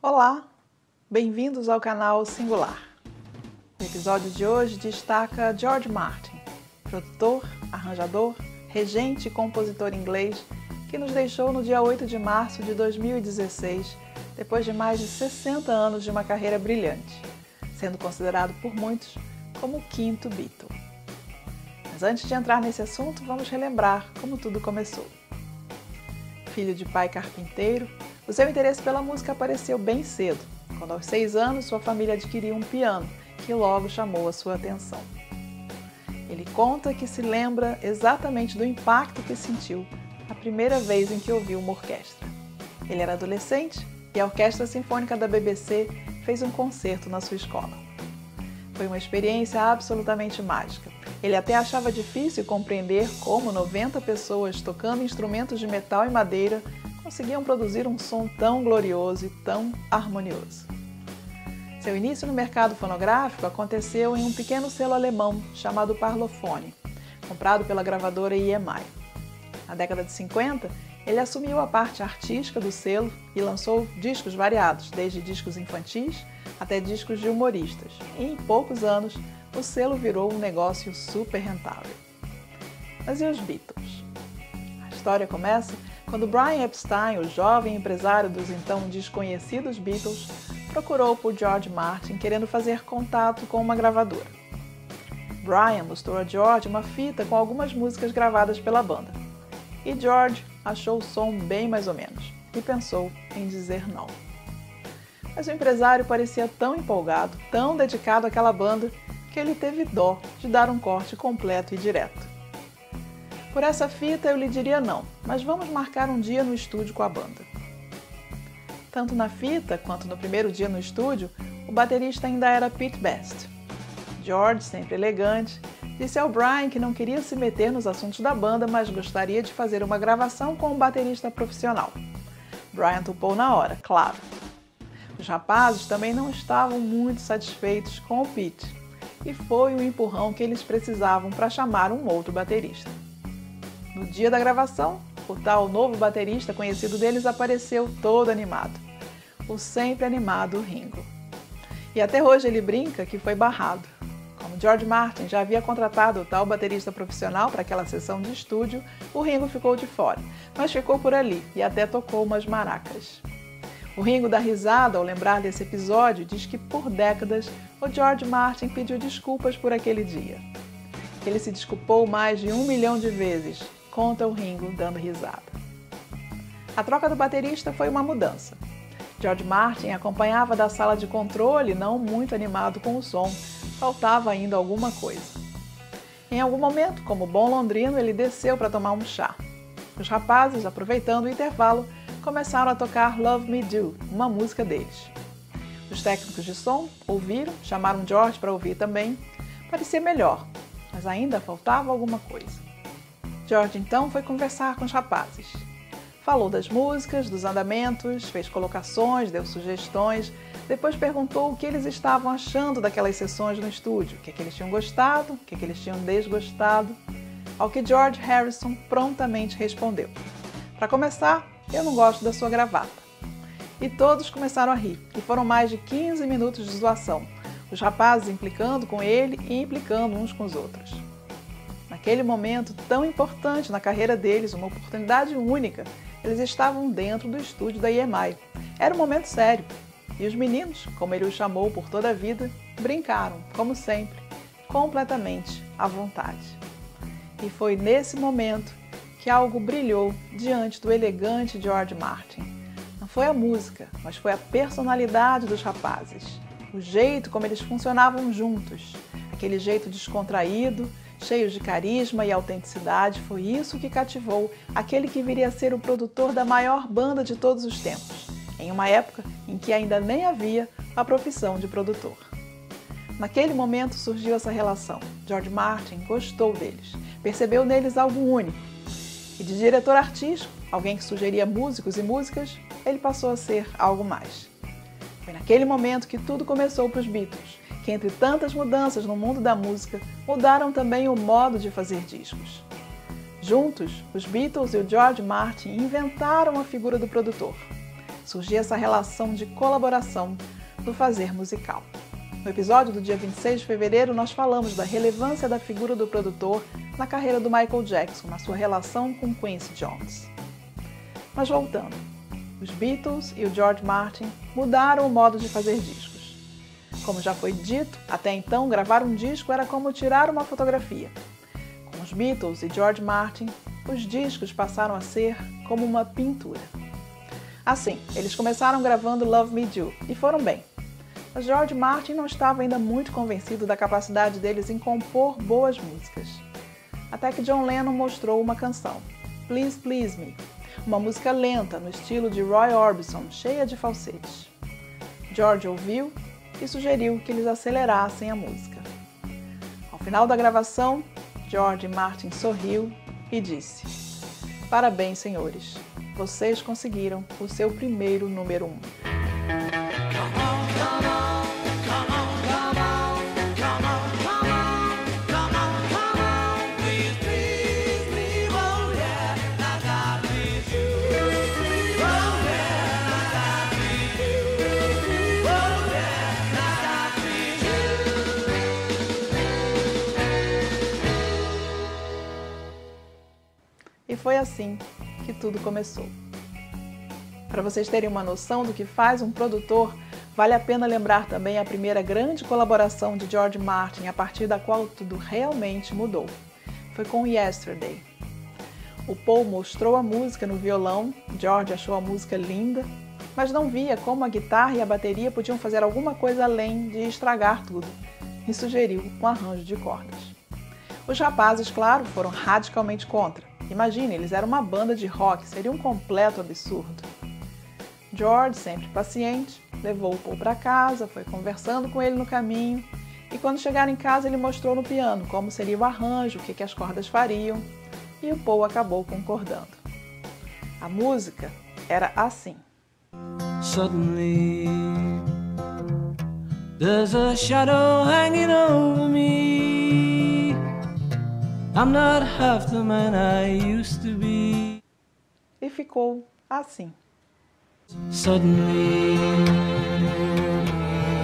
Olá, bem-vindos ao canal Singular. O episódio de hoje destaca George Martin, produtor, arranjador, regente e compositor inglês que nos deixou no dia 8 de março de 2016, depois de mais de 60 anos de uma carreira brilhante, sendo considerado por muitos como o quinto Beatle. Mas antes de entrar nesse assunto, vamos relembrar como tudo começou. Filho de pai carpinteiro, o seu interesse pela música apareceu bem cedo, quando aos 6 anos sua família adquiriu um piano, que logo chamou a sua atenção. Ele conta que se lembra exatamente do impacto que sentiu a primeira vez em que ouviu uma orquestra. Ele era adolescente e a Orquestra Sinfônica da BBC fez um concerto na sua escola. Foi uma experiência absolutamente mágica. Ele até achava difícil compreender como 90 pessoas tocando instrumentos de metal e madeira conseguiam produzir um som tão glorioso e tão harmonioso. Seu início no mercado fonográfico aconteceu em um pequeno selo alemão chamado Parlophone, comprado pela gravadora EMI. Na década de 50, ele assumiu a parte artística do selo e lançou discos variados, desde discos infantis até discos de humoristas. E em poucos anos, o selo virou um negócio super rentável. Mas e os Beatles? A história começa quando Brian Epstein, o jovem empresário dos então desconhecidos Beatles, procurou por George Martin querendo fazer contato com uma gravadora. Brian mostrou a George uma fita com algumas músicas gravadas pela banda. E George achou o som bem mais ou menos e pensou em dizer não. Mas o empresário parecia tão empolgado, tão dedicado àquela banda, que ele teve dó de dar um corte completo e direto. Por essa fita eu lhe diria não, mas vamos marcar um dia no estúdio com a banda. Tanto na fita quanto no primeiro dia no estúdio, o baterista ainda era Pete Best. George, sempre elegante, disse ao Brian que não queria se meter nos assuntos da banda, mas gostaria de fazer uma gravação com um baterista profissional. Brian topou na hora, claro. Os rapazes também não estavam muito satisfeitos com o Pete, e foi o empurrão que eles precisavam para chamar um outro baterista. No dia da gravação, o tal novo baterista conhecido deles apareceu todo animado. O sempre animado Ringo. E até hoje ele brinca que foi barrado. Como George Martin já havia contratado o tal baterista profissional para aquela sessão de estúdio, o Ringo ficou de fora, mas ficou por ali e até tocou umas maracas. O Ringo dá risada ao lembrar desse episódio e diz que por décadas o George Martin pediu desculpas por aquele dia. Ele se desculpou mais de 1 milhão de vezes, conta o Ringo dando risada. A troca do baterista foi uma mudança. George Martin acompanhava da sala de controle, não muito animado com o som, faltava ainda alguma coisa. Em algum momento, como bom londrino, ele desceu para tomar um chá. Os rapazes, aproveitando o intervalo, começaram a tocar Love Me Do, uma música deles. Os técnicos de som ouviram, chamaram George para ouvir também. Parecia melhor, mas ainda faltava alguma coisa. George então foi conversar com os rapazes. Falou das músicas, dos andamentos, fez colocações, deu sugestões, depois perguntou o que eles estavam achando daquelas sessões no estúdio, o que eles tinham gostado, o que eles tinham desgostado, ao que George Harrison prontamente respondeu: "Para começar, eu não gosto da sua gravata." E todos começaram a rir, e foram mais de 15 minutos de zoação, os rapazes implicando com ele e implicando uns com os outros. Naquele momento tão importante na carreira deles, uma oportunidade única, eles estavam dentro do estúdio da EMI. Era um momento sério, e os meninos, como ele os chamou por toda a vida, brincaram, como sempre, completamente à vontade. E foi nesse momento que algo brilhou diante do elegante George Martin. Não foi a música, mas foi a personalidade dos rapazes, o jeito como eles funcionavam juntos, aquele jeito descontraído, cheio de carisma e autenticidade. Foi isso que cativou aquele que viria a ser o produtor da maior banda de todos os tempos, em uma época em que ainda nem havia a profissão de produtor. Naquele momento surgiu essa relação. George Martin gostou deles, percebeu neles algo único. E de diretor artístico, alguém que sugeria músicos e músicas, ele passou a ser algo mais. Foi naquele momento que tudo começou para os Beatles, que entre tantas mudanças no mundo da música, mudaram também o modo de fazer discos. Juntos, os Beatles e o George Martin inventaram a figura do produtor. surgia essa relação de colaboração no fazer musical. No episódio do dia 26 de fevereiro, nós falamos da relevância da figura do produtor na carreira do Michael Jackson, na sua relação com Quincy Jones. Mas voltando, os Beatles e o George Martin mudaram o modo de fazer discos. Como já foi dito, até então gravar um disco era como tirar uma fotografia. Com os Beatles e George Martin, os discos passaram a ser como uma pintura. Assim, eles começaram gravando Love Me Do e foram bem. Mas George Martin não estava ainda muito convencido da capacidade deles em compor boas músicas. Até que John Lennon mostrou uma canção, Please Please Me, uma música lenta no estilo de Roy Orbison, cheia de falsetes. George ouviu e sugeriu que eles acelerassem a música. Ao final da gravação, George Martin sorriu e disse: "Parabéns, senhores, vocês conseguiram o seu primeiro número 1. E foi assim que tudo começou. Para vocês terem uma noção do que faz um produtor, vale a pena lembrar também a primeira grande colaboração de George Martin, a partir da qual tudo realmente mudou. Foi com Yesterday. O Paul mostrou a música no violão, George achou a música linda, mas não via como a guitarra e a bateria podiam fazer alguma coisa além de estragar tudo, e sugeriu um arranjo de cordas. Os rapazes, claro, foram radicalmente contra. Imagine, eles eram uma banda de rock, seria um completo absurdo. George, sempre paciente, levou o Paul para casa, foi conversando com ele no caminho, e quando chegaram em casa ele mostrou no piano como seria o arranjo, o que as cordas fariam, e o Paul acabou concordando. A música era assim. Suddenly, there's a shadow hanging over me. I'm not half the man I used to be. E ficou assim. Suddenly,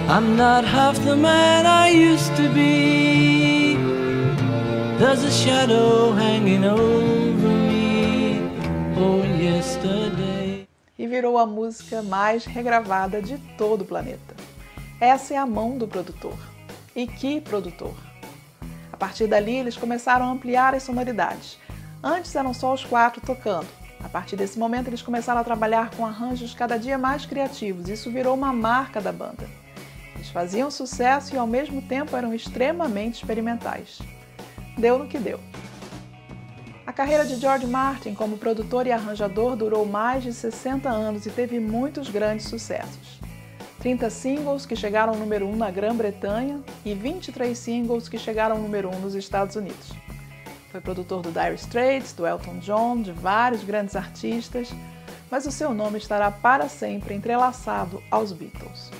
I'm not half the man I used to be. There's a shadow hanging over me. Oh, yesterday. E virou a música mais regravada de todo o planeta. Essa é a mão do produtor. E que produtor! A partir dali, eles começaram a ampliar as sonoridades. Antes eram só os 4 tocando. A partir desse momento, eles começaram a trabalhar com arranjos cada dia mais criativos. Isso virou uma marca da banda. Eles faziam sucesso e, ao mesmo tempo, eram extremamente experimentais. Deu no que deu. A carreira de George Martin como produtor e arranjador durou mais de 60 anos e teve muitos grandes sucessos. 30 singles que chegaram ao número 1 na Grã-Bretanha e 23 singles que chegaram ao número 1 nos Estados Unidos. Foi produtor do Dire Straits, do Elton John, de vários grandes artistas, mas o seu nome estará para sempre entrelaçado aos Beatles.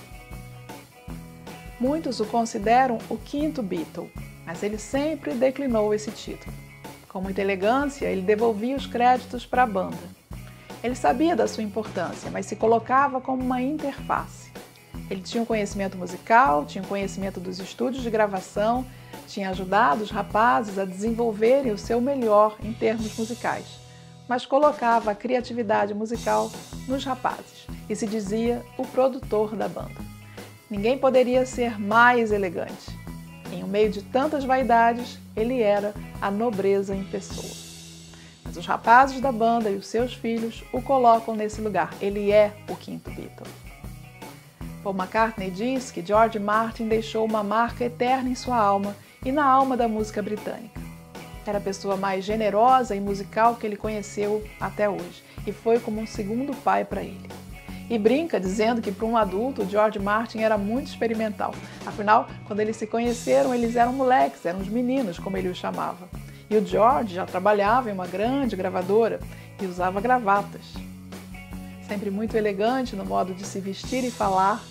Muitos o consideram o 5º Beatle, mas ele sempre declinou esse título. Com muita elegância, ele devolvia os créditos para a banda. Ele sabia da sua importância, mas se colocava como uma interface. Ele tinha um conhecimento musical, tinha um conhecimento dos estúdios de gravação, tinha ajudado os rapazes a desenvolverem o seu melhor em termos musicais, mas colocava a criatividade musical nos rapazes e se dizia o produtor da banda. Ninguém poderia ser mais elegante. Em meio de tantas vaidades, ele era a nobreza em pessoa. Mas os rapazes da banda e os seus filhos o colocam nesse lugar. Ele é o 5º Beatle. Paul McCartney diz que George Martin deixou uma marca eterna em sua alma e na alma da música britânica. Era a pessoa mais generosa e musical que ele conheceu até hoje e foi como um segundo pai para ele. E brinca dizendo que para um adulto, George Martin era muito experimental. Afinal, quando eles se conheceram, eles eram moleques, eram os meninos, como ele os chamava. E o George já trabalhava em uma grande gravadora e usava gravatas. Sempre muito elegante no modo de se vestir e falar,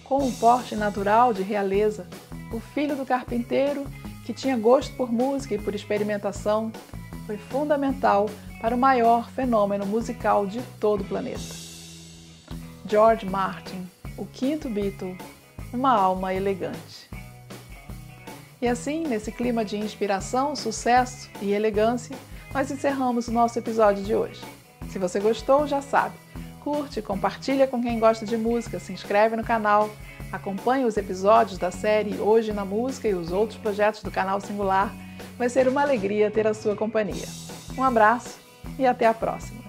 com um porte natural de realeza, o filho do carpinteiro, que tinha gosto por música e por experimentação, foi fundamental para o maior fenômeno musical de todo o planeta. George Martin, o quinto Beatle, uma alma elegante. E assim, nesse clima de inspiração, sucesso e elegância, nós encerramos o nosso episódio de hoje. Se você gostou, já sabe, curte, compartilha com quem gosta de música, se inscreve no canal, acompanhe os episódios da série Hoje na Música e os outros projetos do canal Singular. Vai ser uma alegria ter a sua companhia. Um abraço e até a próxima!